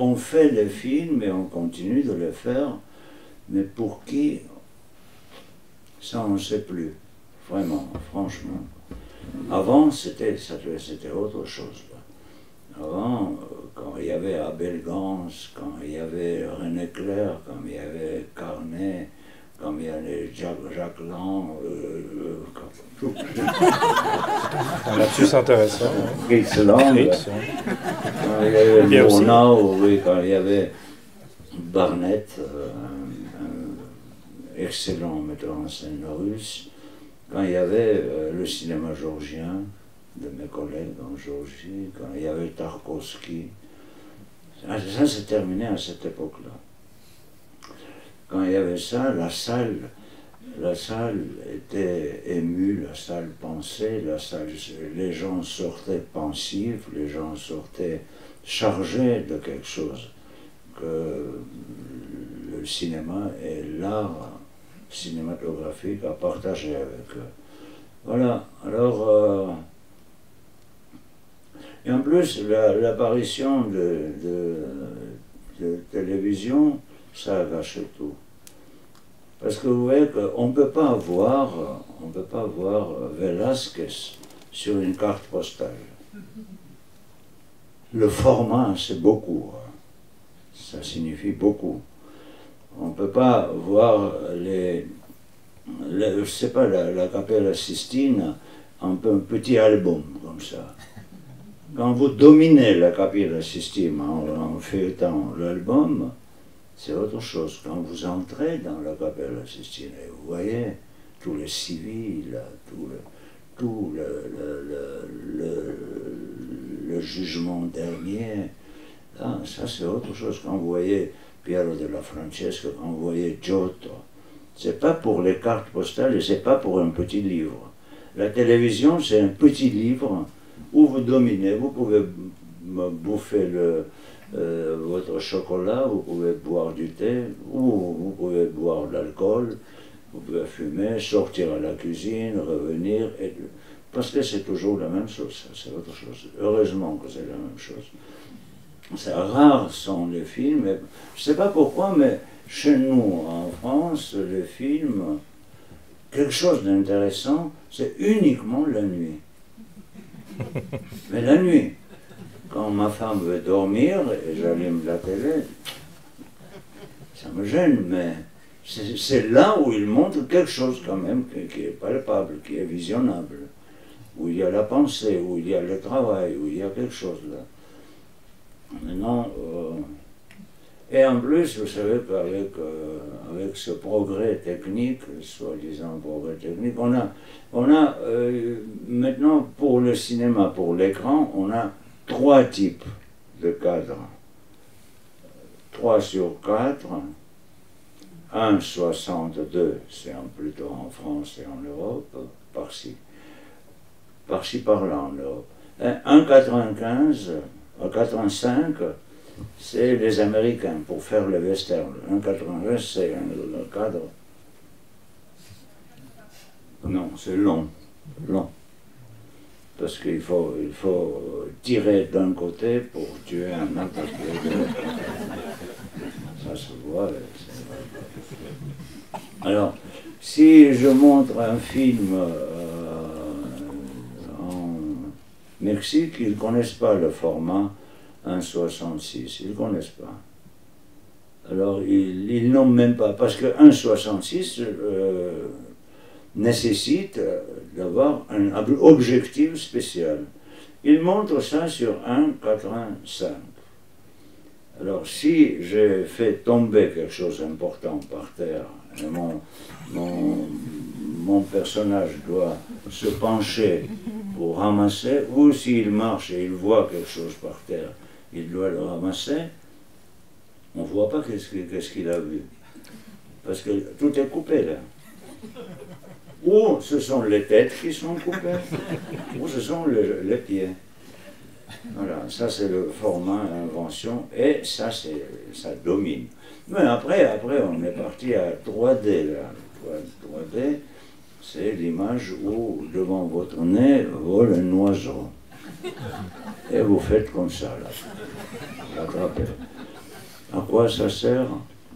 on fait les films et on continue de les faire, mais pour qui, ça on ne sait plus, vraiment, franchement. Avant, c'était autre chose. Avant, quand il y avait Abel Gans, quand il y avait René Clair, quand il y avait Carnet, quand il y avait Jacques Lang, un lapsus intéressant. Fritz Lang, quand il y avait Murnau, oui, quand il y avait Barnett, un excellent metteur en scène russe, quand il y avait le cinéma georgien, de mes collègues en Géorgie, quand il y avait Tarkovsky. Ça s'est terminé à cette époque-là. Quand il y avait ça, la salle était émue, la salle pensait, les gens sortaient pensifs, les gens sortaient chargés de quelque chose, que le cinéma et l'art cinématographique à partager avec eux. Voilà, alors... et en plus, l'apparition de télévision, ça a gâché tout. Parce que vous voyez qu'on ne peut pas voir Velázquez sur une carte postale. Le format, c'est beaucoup. Ça signifie beaucoup. On ne peut pas voir je sais pas, la Capella Sistine en un petit album comme ça. Quand vous dominez la Capilla Sistina en feuilletant l'album, c'est autre chose. Quand vous entrez dans la Capella Sistina, vous voyez tous les civils, tout le jugement dernier, là, ça c'est autre chose. Quand vous voyez Piero della Francesca, quand vous voyez Giotto, c'est pas pour les cartes postales et c'est pas pour un petit livre. La télévision, c'est un petit livre où vous dominez, vous pouvez bouffer votre chocolat, vous pouvez boire du thé, ou vous pouvez boire de l'alcool, vous pouvez fumer, sortir à la cuisine, revenir, parce que c'est toujours la même chose, c'est autre chose. Heureusement que c'est la même chose. C'est rare sont les films, je ne sais pas pourquoi, mais chez nous, en France, les films, quelque chose d'intéressant, c'est uniquement la nuit. Mais la nuit, quand ma femme veut dormir et j'allume la télé, ça me gêne, mais c'est là où il montre quelque chose quand même qui est palpable, qui est visionnable, où il y a la pensée, où il y a le travail, où il y a quelque chose là. Maintenant, et en plus, vous savez qu'avec avec ce progrès technique, soi-disant progrès technique, on a maintenant pour le cinéma, pour l'écran, on a 3 types de cadres. 3 sur 4, 1,62, c'est plutôt en France et en Europe, par-ci par-là en Europe. 1,95, 85, c'est les Américains pour faire le western. 1,95, c'est un cadre. Non, c'est long. Parce qu'il faut tirer d'un côté pour tuer un autre. Ça se voit. Alors, si je montre un film en Mexique, ils ne connaissent pas le format 1,66, ils ne connaissent pas. Alors, ils n'ont même pas, parce que 1,66 nécessite d'avoir un objectif spécial. Ils montrent ça sur 1,85. Alors, si j'ai fait tomber quelque chose d'important par terre, et mon personnage doit se pencher pour ramasser, ou s'il marche et il voit quelque chose par terre, il doit le ramasser, on ne voit pas qu'est-ce qu'il a vu. Parce que tout est coupé là. Ou ce sont les têtes qui sont coupées, ou ce sont les pieds. Voilà, ça c'est le format invention, et ça domine. Mais après on est parti à 3D là. 3D, c'est l'image où devant votre nez vole un oiseau. Et vous faites comme ça là. Vous l'attrapez. À quoi ça sert?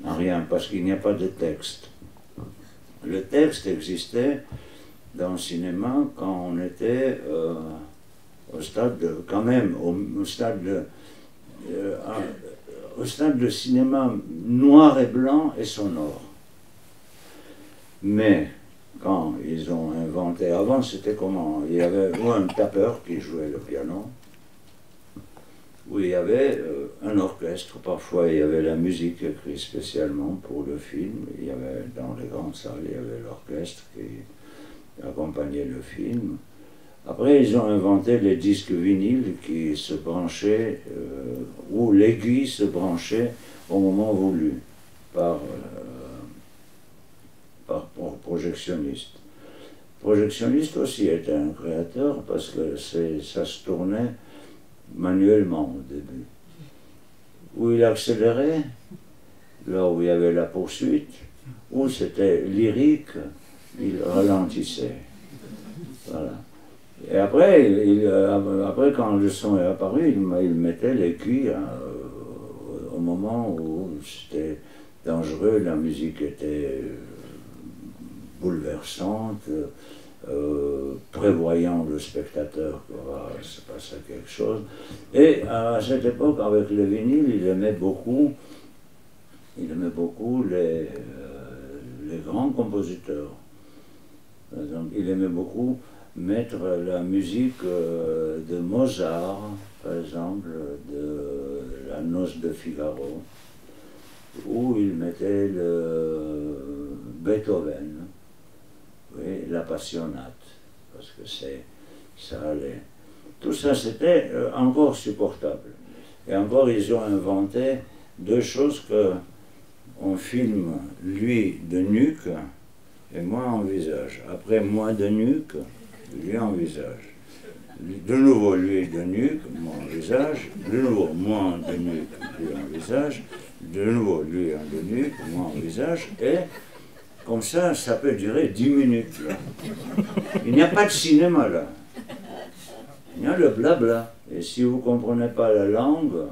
À rien, parce qu'il n'y a pas de texte. Le texte existait dans le cinéma quand on était au stade de, quand même, au stade de cinéma noir et blanc et sonore. Mais quand ils ont inventé, avant c'était comment? Il y avait un tapeur qui jouait le piano, où il y avait un orchestre, parfois il y avait la musique écrite spécialement pour le film, il y avait dans les grandes salles, il y avait l'orchestre qui accompagnait le film. Après ils ont inventé les disques vinyles qui se branchaient, où l'aiguille se branchait au moment voulu par projectionniste. Projectionniste aussi était un créateur parce que ça se tournait manuellement au début. Où il accélérait, là où il y avait la poursuite, où c'était lyrique, il ralentissait. Voilà. Et après, quand le son est apparu, il mettait l'aiguille au moment où c'était dangereux, la musique était bouleversante, prévoyant le spectateur qu'il va se passer quelque chose. Et à cette époque, avec le vinyle, il aimait beaucoup les grands compositeurs. Par exemple, il aimait beaucoup mettre la musique de Mozart, par exemple, de La Noce de Figaro, où il mettait le Beethoven, oui, la Passionate, parce que ça allait. Tout ça, c'était encore supportable. Et encore, ils ont inventé deux choses qu'on filme, lui de nuque et moi en visage. Après, moi de nuque, lui en visage. De nouveau, lui de nuque, moi en visage. De nouveau, moi de nuque, lui en visage. De nouveau, lui en de nuque, moi en visage. Et comme ça peut durer 10 minutes. Là. Il n'y a pas de cinéma là. Il y a le blabla. Et si vous ne comprenez pas la langue,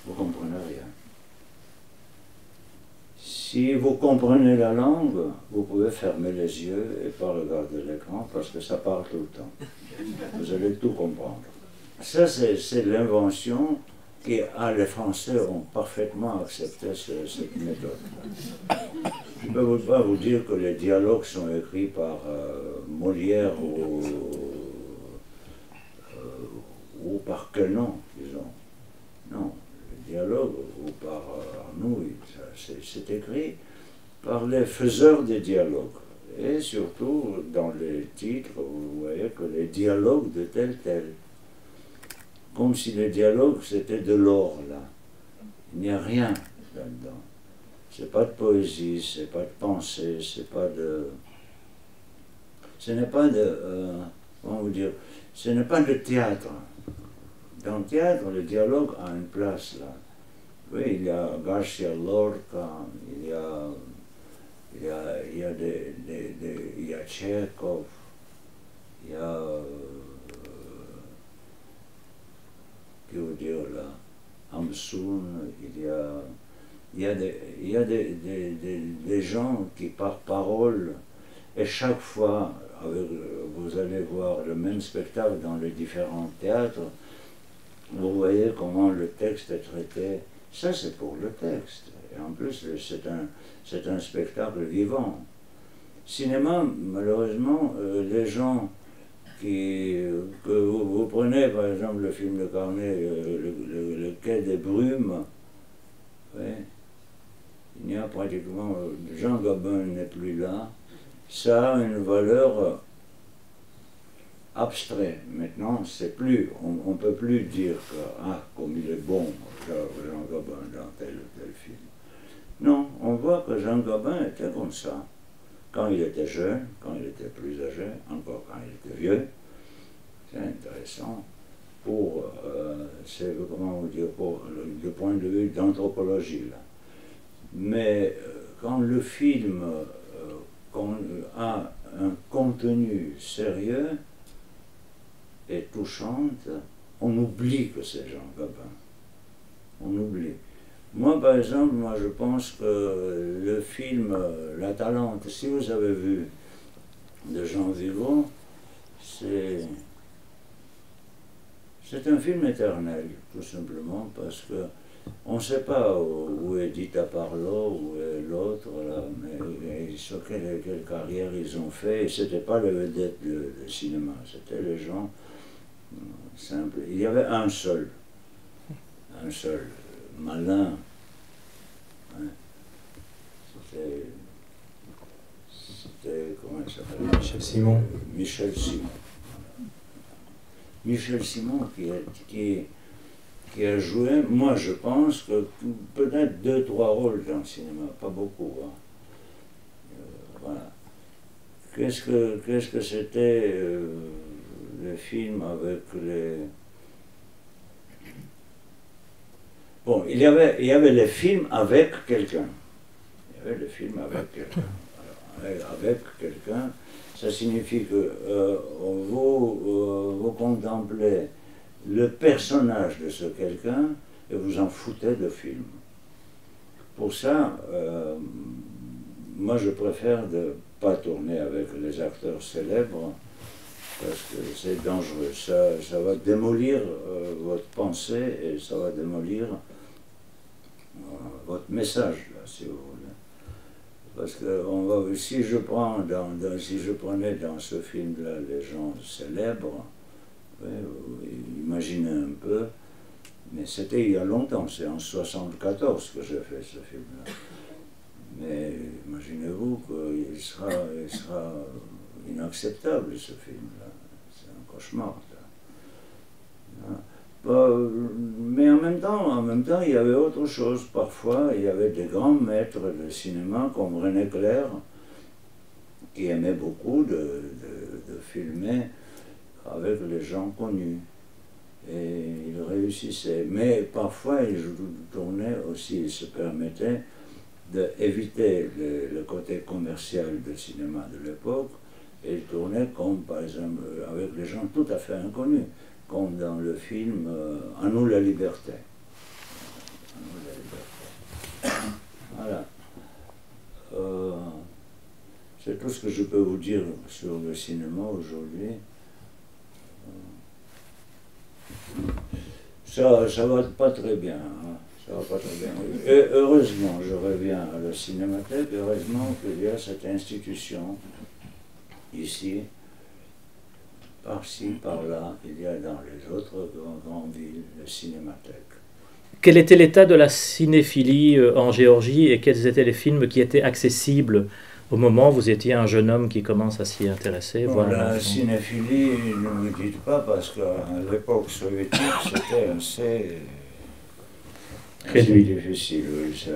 vous ne comprenez rien. Si vous comprenez la langue, vous pouvez fermer les yeux et pas regarder l'écran parce que ça parle tout le temps. Vous allez tout comprendre. Ça, c'est l'invention que les Français ont parfaitement accepté cette méthode. Je ne peux pas vous dire que les dialogues sont écrits par Molière ou par Quenon, disons. Non, les dialogues, ou par Arnoux, c'est écrit par les faiseurs des dialogues. Et surtout, dans les titres, vous voyez que les dialogues de tel. Comme si les dialogues, c'était de l'or, là. Il n'y a rien là-dedans. C'est pas de poésie, c'est pas de pensée, c'est pas de... Ce n'est pas de... comment vous dire? Ce n'est pas de théâtre. Dans le théâtre, le dialogue a une place, là. Oui, il y a Garcia Lorca, il y a Tchekhov, il y a... que vous dire là, Hamsun, il y a des gens qui par parole, et chaque fois, vous allez voir le même spectacle dans les différents théâtres, vous voyez comment le texte est traité. Ça, c'est pour le texte. Et en plus, c'est un spectacle vivant. Cinéma, malheureusement, les gens que vous prenez, par exemple, le film de Carnet, le Quai des Brumes, oui, il n'y a pratiquement... Jean Gabin n'est plus là. Ça a une valeur abstraite. Maintenant, c'est plus... On ne peut plus dire que, ah, comme il est bon, Jean Gabin, dans tel ou tel film. Non, on voit que Jean Gabin était comme ça. Quand il était jeune, quand il était plus âgé, encore quand il était vieux. C'est intéressant pour, comment vous dire, pour le point de vue d'anthropologie. Mais quand le film a un contenu sérieux et touchant, on oublie que c'est Jean Gabin. on oublie. Moi, par exemple, moi, je pense que le film La Talente, si vous avez vu de Jean Vigo, c'est un film éternel, tout simplement, parce que on ne sait pas où est Dita Parlo, où est l'autre, mais sur quelle carrière ils ont fait. Et ce n'était pas les vedettes de cinéma, c'était les gens simples. Il y avait un seul malin. Hein. C'était, comment il s'appelle? Michel Simon. Michel Simon. Michel Simon qui a joué, moi je pense que peut-être 2-3 rôles dans le cinéma, pas beaucoup. Hein. Voilà. Qu'est-ce que c'était le film avec les... Bon, il y avait les films avec quelqu'un. Il y avait le film avec quelqu'un. Avec quelqu'un, ça signifie que vous contemplez le personnage de ce quelqu'un et vous en foutez de film. Pour ça, moi je préfère ne pas tourner avec les acteurs célèbres parce que c'est dangereux. Ça va démolir votre pensée et ça va démolir votre message, là, si vous voulez. Parce que si je prenais dans ce film-là les gens célèbres, imaginez un peu, mais c'était il y a longtemps, c'est en 1974 que j'ai fait ce film-là. Mais imaginez-vous qu'il sera inacceptable ce film-là. C'est un cauchemar. Mais en même temps, il y avait autre chose. Parfois, il y avait des grands maîtres de cinéma comme René Clair, qui aimait beaucoup de filmer avec les gens connus. Et il réussissait. Mais parfois, il tournait aussi, il se permettait d'éviter le côté commercial du cinéma de l'époque, et il tournait comme, par exemple, avec les gens tout à fait inconnus, comme dans le film À nous la liberté. À nous la liberté. Voilà. C'est tout ce que je peux vous dire sur le cinéma aujourd'hui. Ça va pas très bien. Hein. Ça va pas très bien. Et heureusement, je reviens à la Cinémathèque, heureusement qu'il y a cette institution ici, par-ci, par-là, il y a dans les autres grandes villes, la Cinémathèque. Quel était l'état de la cinéphilie en Géorgie et quels étaient les films qui étaient accessibles au moment où vous étiez un jeune homme qui commence à s'y intéresser? Bon, la cinéphilie, ne me dites pas, parce qu'à l'époque soviétique, c'était assez difficile. Oui,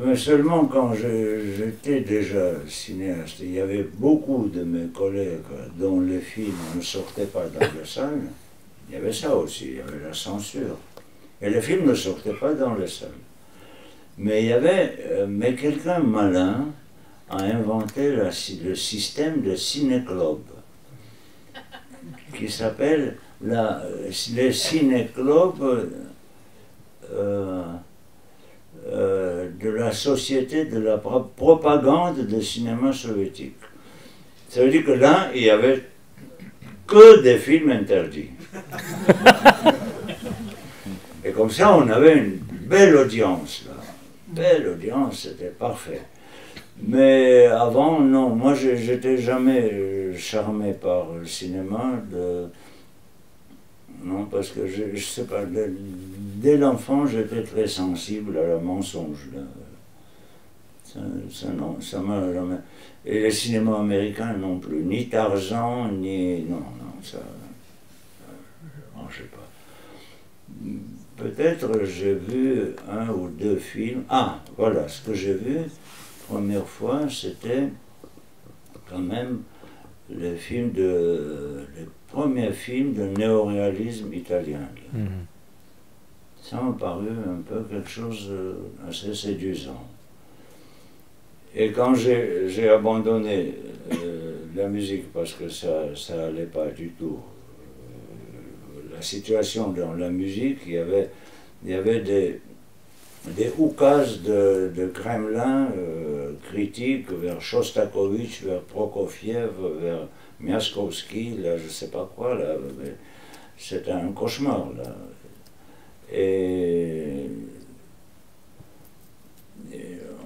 mais seulement quand j'étais déjà cinéaste, il y avait beaucoup de mes collègues dont les films ne sortaient pas dans les salles. Il y avait ça aussi, il y avait la censure. Et les films ne sortaient pas dans les salles. Mais il y avait, quelqu'un malin a inventé le système de ciné-club, qui s'appelle les ciné-clubs de la Société de la propagande du cinéma soviétique. Ça veut dire que là, il n'y avait que des films interdits. Et comme ça, on avait une belle audience, là. Belle audience, c'était parfait. Mais avant, non, moi, j'étais jamais charmé par le cinéma. Non, parce que je sais pas, dès l'enfant, j'étais très sensible à la mensonge. Là. Ça m'a jamais... Et le cinéma américain non plus, ni Tarzan, ni... Non, ça ne marchait pas. Peut-être j'ai vu 1 ou 2 films. Ah, voilà, ce que j'ai vu, première fois, c'était quand même le premier film de néoréalisme italien. Ça m'a paru un peu quelque chose assez séduisant. Et quand j'ai abandonné la musique parce que ça n'allait pas du tout, la situation dans la musique, il y avait il y avait des oukases de Kremlin critiques vers Shostakovich, vers Prokofiev, vers Miaskovski, là, je ne sais pas quoi, là, c'était un cauchemar, là. Et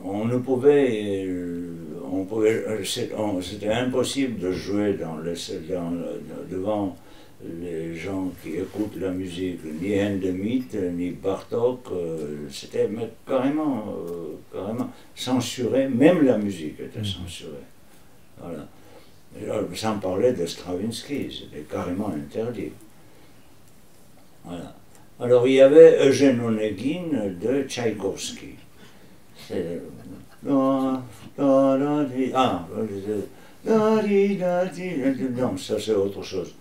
on ne pouvait, c'était impossible de jouer devant les gens qui écoutent la musique, ni Hindemith, ni Bartók, c'était carrément censuré, même la musique était censurée. Voilà. Sans parler de Stravinsky, c'était carrément interdit. Voilà. Alors il y avait Eugène Onegin de Tchaïkovski. Non, ça c'est autre chose.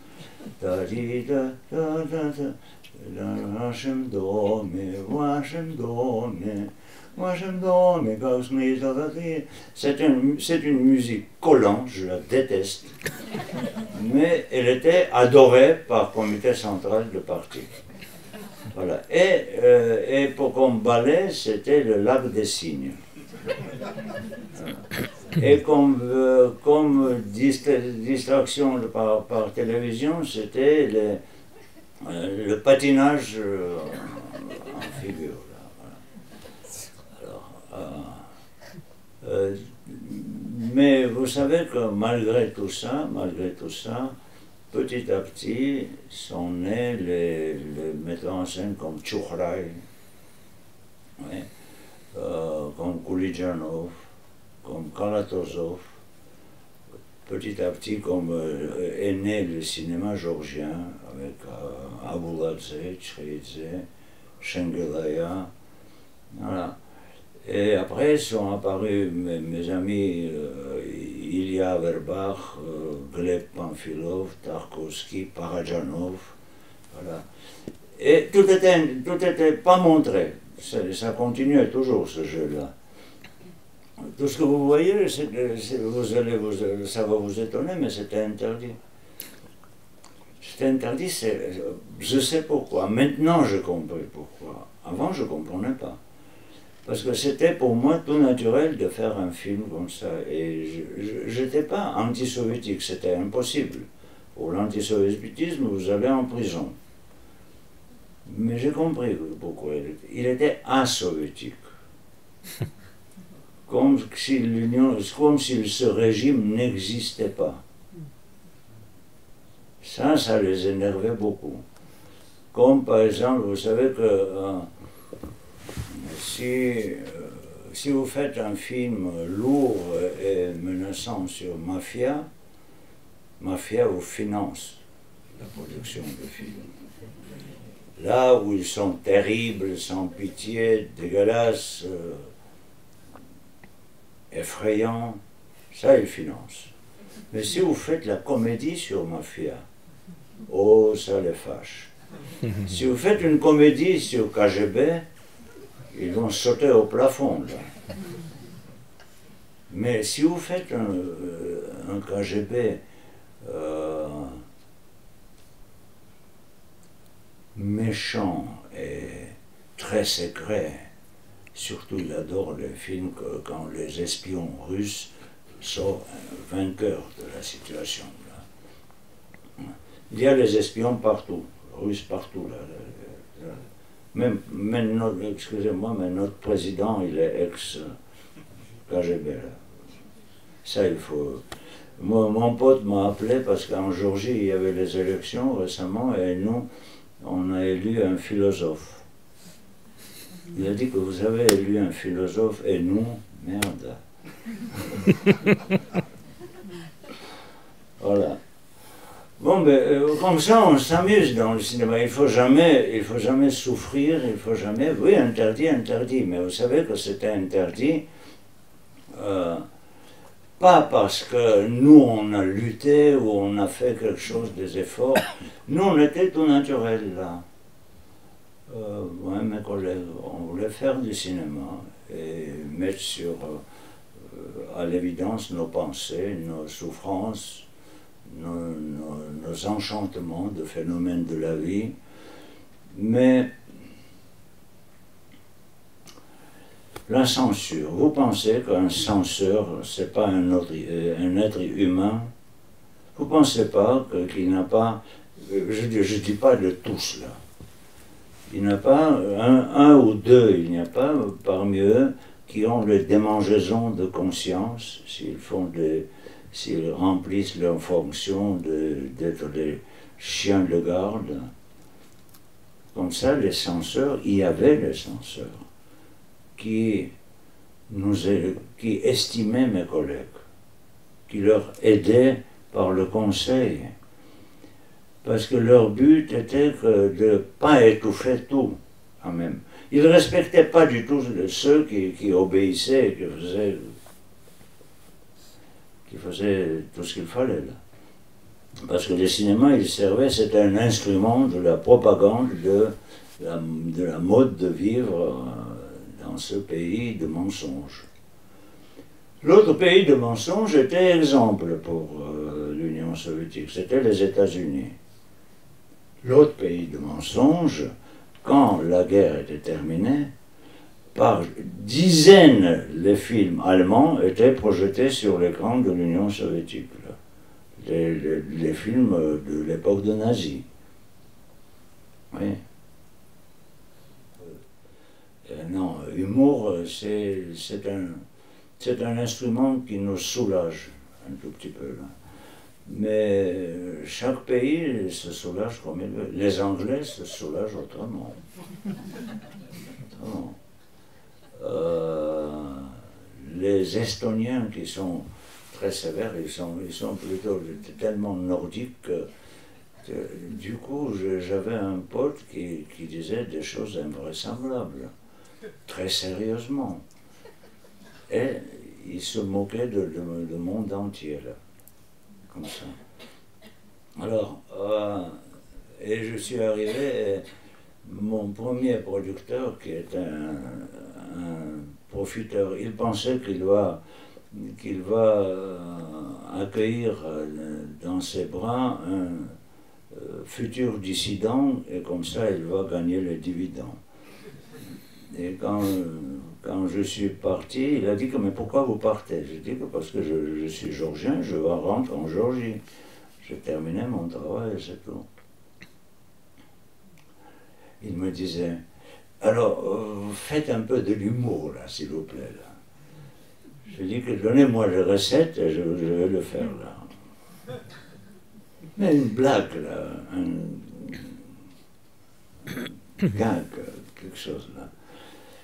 C'est une musique collante, je la déteste, mais elle était adorée par le comité central du parti. Voilà. Et pour comme ballet, c'était le lac des Cygnes. Et comme distraction par télévision, c'était le patinage en figure. Alors, mais vous savez que malgré tout ça, petit à petit, sont nés les metteurs en scène comme Tchoukhraï, ouais, comme Koulijanov, comme Kalatozov. Petit à petit, comme est né le cinéma georgien, avec Abuladze, Tcheridze, Shengelaya, voilà. Et après sont apparus mes amis Ilya Averbakh, Gleb Pamphilov, Tarkovsky, Parajanov, voilà. Et tout était pas montré, ça continuait toujours ce jeu-là. Tout ce que vous voyez, ça va vous étonner, mais c'était interdit. C'était interdit, je sais pourquoi. Maintenant, je comprends pourquoi. Avant, je ne comprenais pas. Parce que c'était pour moi tout naturel de faire un film comme ça. Et je n'étais pas anti-soviétique, c'était impossible. Pour l'antisoviétisme, vous allez en prison. Mais j'ai compris pourquoi il était asoviétique. Comme si ce régime n'existait pas. Ça les énervait beaucoup. Comme par exemple, vous savez que si vous faites un film lourd et menaçant sur Mafia vous finance la production de films. Là où ils sont terribles, sans pitié, dégueulasses, effrayants, ça ils financent. Mais si vous faites la comédie sur Mafia, oh, ça les fâche. Si vous faites une comédie sur KGB, ils vont sauter au plafond, là. Mais si vous faites un KGB méchant et très secret, surtout il adore les films quand les espions russes sortent vainqueurs de la situation, là. Il y a les espions partout, russes partout, là. Même excusez-moi, mais notre président, il est ex-KGB. Ça, il faut... Moi, mon pote m'a appelé parce qu'en Géorgie, il y avait les élections récemment et nous, on a élu un philosophe. Il a dit que vous avez élu un philosophe et nous, merde. Voilà. Bon, ben, comme ça, on s'amuse dans le cinéma. Il faut jamais souffrir, il faut jamais... Oui, interdit, mais vous savez que c'était interdit, pas parce que nous, on a lutté ou on a fait quelque chose, des efforts. Nous, on était tout naturel, là. Moi et mes collègues, on voulait faire du cinéma et mettre à l'évidence nos pensées, nos souffrances, nos enchantements de phénomènes de la vie, mais La censure. Vous pensez qu'un censeur, c'est pas un être humain? Vous pensez pas qu'il n'a pas, je dis pas de tous là, il n'y a pas un ou deux, il n'y a pas parmi eux qui ont des démangeaisons de conscience s'ils remplissent leur fonction d'être des chiens de garde. Comme ça, les censeurs, il y avait les censeurs qui estimaient mes collègues, qui leur aidaient par le conseil, parce que leur but était de ne pas étouffer tout, quand même. Ils ne respectaient pas du tout ceux qui obéissaient, qui faisaient tout ce qu'il fallait, là. Parce que le cinéma, il servait, c'était un instrument de la propagande de la mode de vivre dans ce pays de mensonges. L'autre pays de mensonges était exemple pour l'Union soviétique, c'était les États-Unis. L'autre pays de mensonges, quand la guerre était terminée, par dizaines les films allemands étaient projetés sur l'écran de l'Union soviétique. Les films de l'époque de Nazi. Oui. Non, humour, c'est un instrument qui nous soulage un tout petit peu, là. Mais chaque pays se soulage comme il veut. Les Anglais se soulagent autrement. Les Estoniens qui sont très sévères, ils sont plutôt tellement nordiques que du coup j'avais un pote qui disait des choses invraisemblables, très sérieusement. Et il se moquait du monde entier, là, comme ça. Alors, et je suis arrivé, et mon premier producteur, qui est un profiteur, il pensait qu'il va accueillir dans ses bras un futur dissident, et comme ça il va gagner les dividendes. Et quand je suis parti, il a dit que mais pourquoi vous partez? J'ai dit que parce que je suis georgien, je rentre en Géorgie. J'ai terminé mon travail, c'est tout. Il me disait, alors faites un peu de l'humour là, s'il vous plaît. Là. Je dis que donnez-moi les recettes et je vais le faire là. Mais une blague là, un gag, quelque chose là.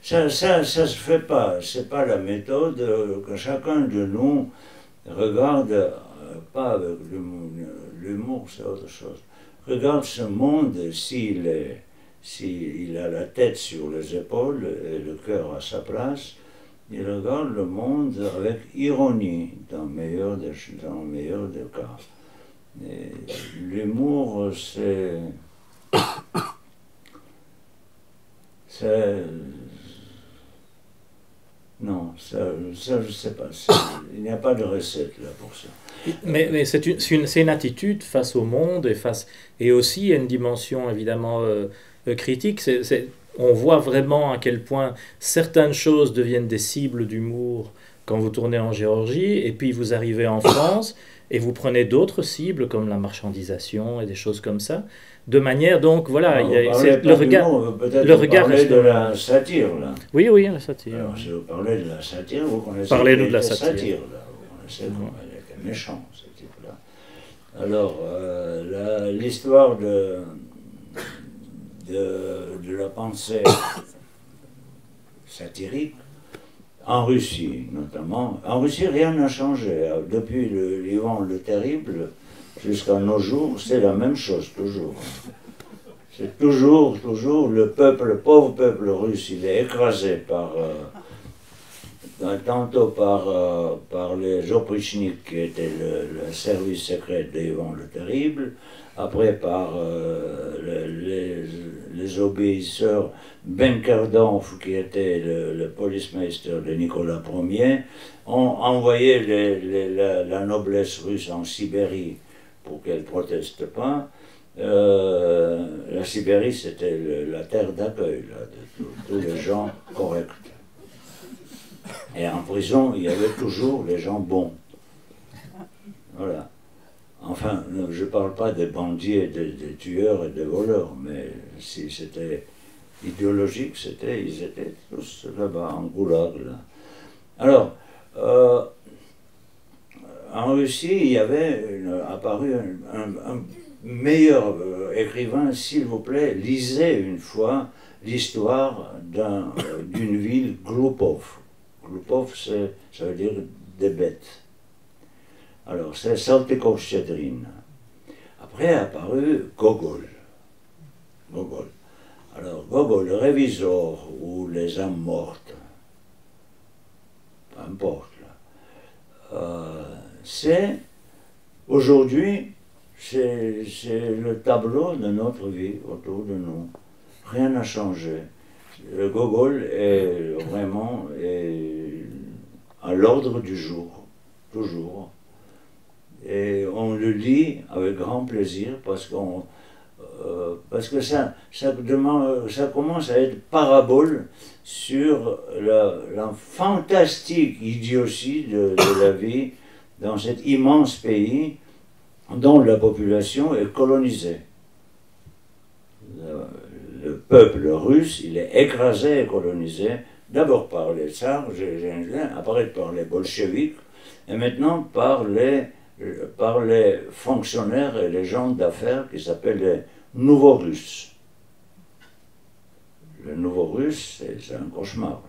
Ça se fait pas, c'est pas la méthode que chacun de nous regarde, pas avec l'humour, c'est autre chose. Regarde ce monde s'il a la tête sur les épaules et le cœur à sa place, il regarde le monde avec ironie, dans le meilleur des cas. L'humour, non, ça je sais pas. Il n'y a pas de recette là pour ça. Mais c'est une attitude face au monde et aussi il y a une dimension évidemment critique. On voit vraiment à quel point certaines choses deviennent des cibles d'humour quand vous tournez en Géorgie, et puis vous arrivez en France et vous prenez d'autres cibles comme la marchandisation et des choses comme ça. De manière donc voilà, le regard reste de la satire là. Oui, la satire. Alors, si vous parlez de la satire, vous connaissez. Parlez-nous de la satire. Là. Vous connaissez comment elle était méchante, ce type-là. Alors, l'histoire de la pensée satirique, en Russie notamment. En Russie, rien n'a changé. Depuis Ivan le Terrible jusqu'à nos jours, c'est la même chose, toujours. C'est toujours le pauvre peuple russe, il est écrasé tantôt par les oprichniks qui étaient le service secret d'Ivan le Terrible, après par les obéisseurs Benkerdorf, qui était le policemeister de Nicolas Ier, ont envoyé la noblesse russe en Sibérie pour qu'elle ne proteste pas. La Sibérie, c'était la terre d'accueil de tous les gens corrects. Et en prison, il y avait toujours les gens bons. Voilà. Enfin, je ne parle pas des bandits, et des tueurs et des voleurs, mais si c'était idéologique, ils étaient tous là-bas, en goulag. Là. Alors, en Russie, il y avait apparu un meilleur écrivain, s'il vous plaît, lisez une fois l'histoire d'une ville, Glupov. Glupov, ça veut dire des bêtes. Alors, c'est Saltykov-Shchedrin. Après est apparu Gogol. Gogol. Alors, Gogol, le révisor ou les âmes mortes, peu importe, c'est, aujourd'hui, c'est le tableau de notre vie autour de nous. Rien n'a changé. Le Gogol est vraiment à l'ordre du jour, toujours. Et on le lit avec grand plaisir parce que ça commence à être parabole sur la fantastique idiotie de la vie dans cet immense pays dont la population est colonisée. Le peuple russe, il est écrasé et colonisé, d'abord par les tsars, après par les bolcheviks, et maintenant par les fonctionnaires et les gens d'affaires qui s'appellent les nouveaux Russes. Le nouveau Russe, c'est un cauchemar.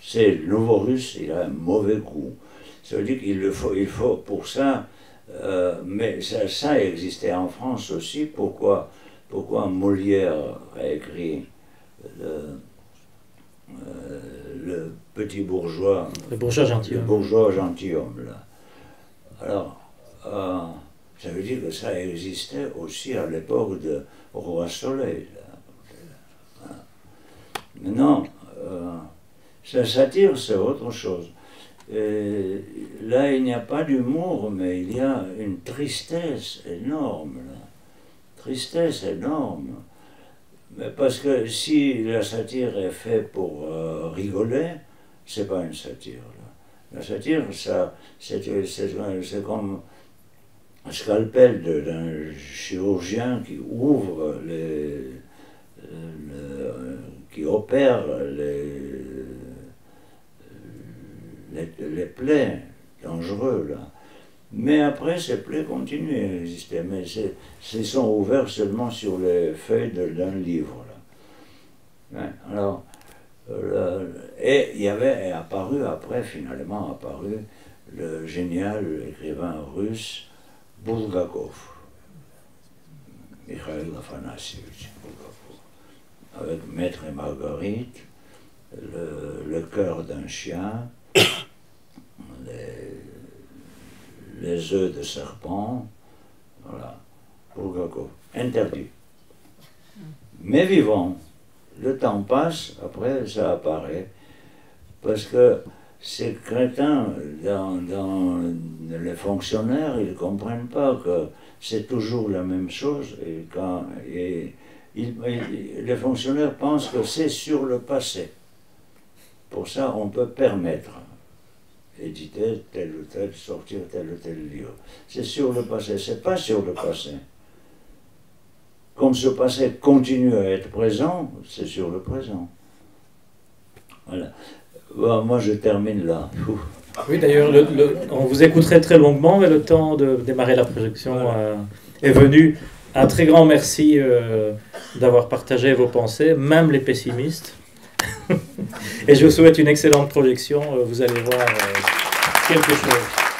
C'est le nouveau Russe, il a un mauvais goût. Ça veut dire qu'il faut pour ça, mais ça existait en France aussi. Pourquoi Molière a écrit le petit bourgeois, le bourgeois gentilhomme. Le bourgeois gentilhomme, là. Alors, ça veut dire que ça existait aussi à l'époque de Roi Soleil. Là. Maintenant, la satire, c'est autre chose. Là, il n'y a pas d'humour, mais il y a une tristesse énorme. Là. Tristesse énorme. Mais parce que si la satire est faite pour rigoler, c'est pas une satire. Là. La satire, c'est comme un scalpel d'un chirurgien qui ouvre qui opère les plaies dangereux, là. Mais après, ces plaies continuent à exister, mais ils sont ouverts seulement sur les feuilles d'un livre, là. Ouais, alors, et il y avait après, finalement apparu le génial écrivain russe Bulgakov, Mikhail Afanassievitch Bulgakov, avec Maître et Marguerite, le cœur d'un chien, les œufs de serpent, voilà, Bulgakov, interdit. Mais vivant, le temps passe, après ça apparaît, parce que ces crétins, dans les fonctionnaires, ils ne comprennent pas que c'est toujours la même chose, et les fonctionnaires pensent que c'est sur le passé. Pour ça, on peut permettre éditer tel ou tel, sortir tel ou tel livre. C'est sur le passé, c'est pas sur le passé. Comme ce passé continue à être présent, c'est sur le présent. Voilà. Bon, moi, je termine là. Oui, d'ailleurs, on vous écouterait très longuement, mais le temps de démarrer la projection est venu. Un très grand merci d'avoir partagé vos pensées, même les pessimistes. Et je vous souhaite une excellente projection. Vous allez voir quelque chose.